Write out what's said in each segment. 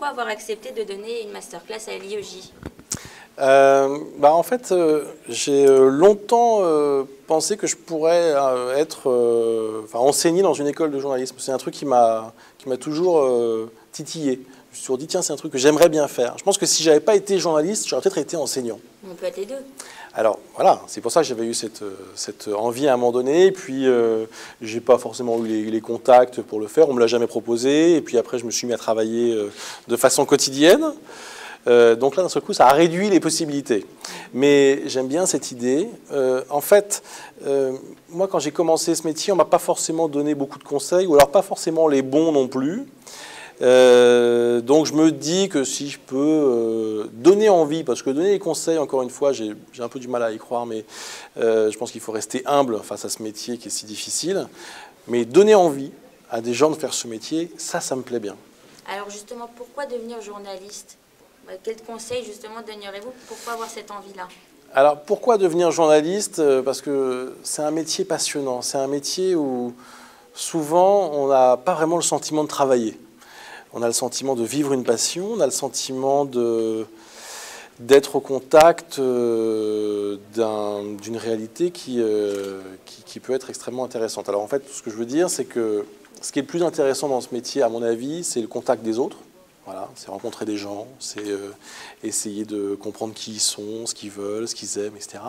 pourquoi avoir accepté de donner une masterclass à l'IEJ? En fait, j'ai longtemps pensé que je pourrais enseigner dans une école de journalisme. C'est un truc qui m'a toujours titillé. Je me suis toujours dit, tiens, c'est un truc que j'aimerais bien faire. Je pense que si j'avais pas été journaliste, j'aurais peut-être été enseignant. On peut être les deux. Alors voilà, c'est pour ça que j'avais eu cette envie à un moment donné. Et puis, j'ai pas forcément eu les contacts pour le faire. On me l'a jamais proposé. Et puis après, je me suis mis à travailler de façon quotidienne. Donc là, d'un seul coup, ça a réduit les possibilités. Mais j'aime bien cette idée. En fait, moi, quand j'ai commencé ce métier, on m'a pas forcément donné beaucoup de conseils, ou alors pas forcément les bons non plus. Donc je me dis que si je peux donner envie, parce que donner des conseils, encore une fois, j'ai un peu du mal à y croire, mais je pense qu'il faut rester humble face à ce métier qui est si difficile. Mais donner envie à des gens de faire ce métier, ça me plaît bien. Alors justement, pourquoi devenir journaliste? Quel conseil justement donneriez-vous? Pourquoi avoir cette envie-là? Alors pourquoi devenir journaliste? Parce que c'est un métier passionnant. C'est un métier où souvent on n'a pas vraiment le sentiment de travailler. On a le sentiment de vivre une passion, on a le sentiment d'être au contact d'une réalité qui peut être extrêmement intéressante. Alors en fait, tout ce que je veux dire, c'est que ce qui est le plus intéressant dans ce métier, à mon avis, c'est le contact des autres. Voilà, c'est rencontrer des gens, c'est essayer de comprendre qui ils sont, ce qu'ils veulent, ce qu'ils aiment, etc.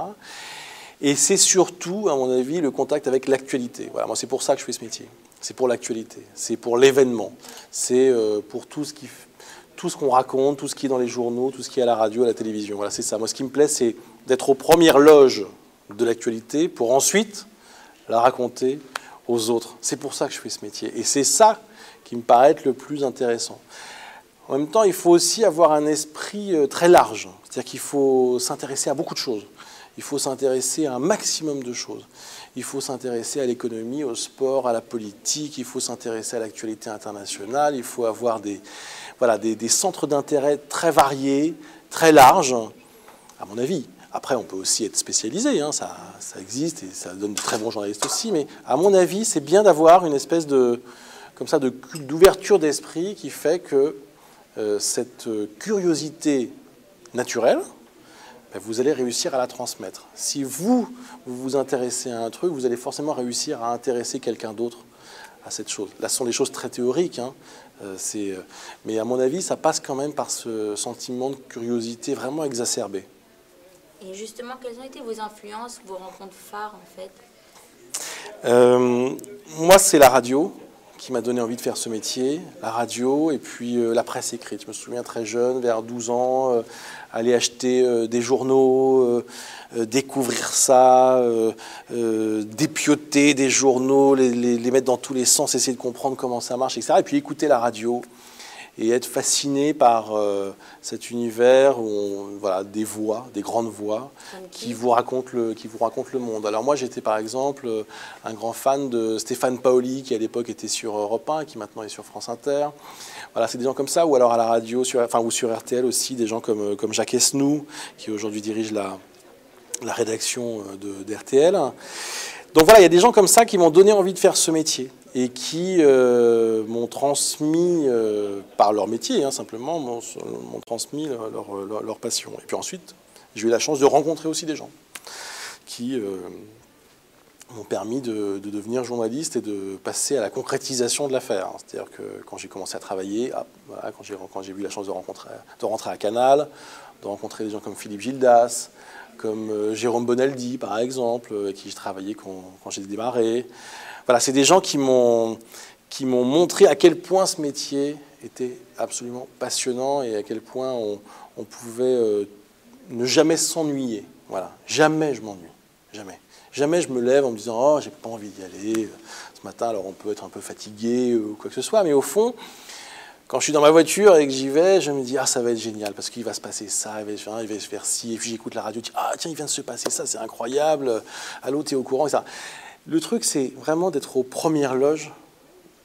Et c'est surtout, à mon avis, le contact avec l'actualité. Voilà, moi, c'est pour ça que je fais ce métier. C'est pour l'actualité, c'est pour l'événement, c'est pour tout ce qu'on raconte, tout ce qui est dans les journaux, tout ce qui est à la radio, à la télévision. Voilà, c'est ça. Moi, ce qui me plaît, c'est d'être aux premières loges de l'actualité pour ensuite la raconter aux autres. C'est pour ça que je fais ce métier. Et c'est ça qui me paraît être le plus intéressant. En même temps, il faut aussi avoir un esprit très large. C'est-à-dire qu'il faut s'intéresser à beaucoup de choses. Il faut s'intéresser à un maximum de choses. Il faut s'intéresser à l'économie, au sport, à la politique. Il faut s'intéresser à l'actualité internationale. Il faut avoir des centres d'intérêt très variés, très larges, à mon avis. Après, on peut aussi être spécialisé. Hein, ça existe et ça donne de très bons journalistes aussi. Mais à mon avis, c'est bien d'avoir une espèce d'ouverture d'esprit qui fait que cette curiosité naturelle, vous allez réussir à la transmettre. Si vous vous intéressez à un truc, vous allez forcément réussir à intéresser quelqu'un d'autre à cette chose. Là, ce sont des choses très théoriques, hein. Mais à mon avis, ça passe quand même par ce sentiment de curiosité vraiment exacerbé. Et justement, quelles ont été vos influences, vos rencontres phares, en fait? Moi, c'est la radio qui m'a donné envie de faire ce métier, la radio et puis la presse écrite. Je me souviens très jeune, vers 12 ans, aller acheter des journaux, découvrir ça, dépioter des journaux, les mettre dans tous les sens, essayer de comprendre comment ça marche, etc. Et puis écouter la radio et être fasciné par cet univers où des voix, des grandes voix qui vous racontent le monde. Alors moi, j'étais par exemple un grand fan de Stéphane Paoli, qui à l'époque était sur Europe 1 et qui maintenant est sur France Inter. Voilà, c'est des gens comme ça, ou alors à la radio, ou sur RTL aussi, des gens comme Jacques Esnoux, qui aujourd'hui dirige la rédaction d'RTL. Donc voilà, il y a des gens comme ça qui m'ont donné envie de faire ce métier et qui m'ont transmis, par leur métier, hein, simplement, m'ont transmis leur passion. Et puis ensuite, j'ai eu la chance de rencontrer aussi des gens qui m'ont permis de devenir journaliste et de passer à la concrétisation de l'affaire. C'est-à-dire que quand j'ai commencé à travailler, quand j'ai eu la chance de rentrer à Canal, de rencontrer des gens comme Philippe Gildas, comme Jérôme Bonaldi, par exemple, avec qui je travaillais quand j'ai démarré. Voilà, c'est des gens qui m'ont montré à quel point ce métier était absolument passionnant et à quel point on pouvait ne jamais s'ennuyer. Voilà, jamais je m'ennuie, jamais. Jamais je me lève en me disant « Oh, j'ai pas envie d'y aller ce matin ». Alors on peut être un peu fatigué ou quoi que ce soit, mais au fond, quand je suis dans ma voiture et que j'y vais, je me dis « Ah, ça va être génial parce qu'il va se passer ça, il va se faire ci ». Et puis j'écoute la radio, je dis « Ah, tiens, il vient de se passer ça, c'est incroyable. Allô, t'es au courant ?» etc. Le truc, c'est vraiment d'être aux premières loges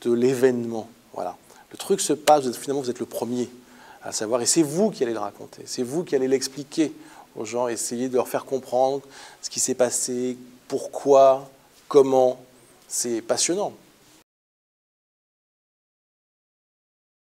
de l'événement. Voilà. Le truc se passe, finalement, vous êtes le premier à savoir. Et c'est vous qui allez le raconter. C'est vous qui allez l'expliquer aux gens, essayer de leur faire comprendre ce qui s'est passé, pourquoi, comment. C'est passionnant.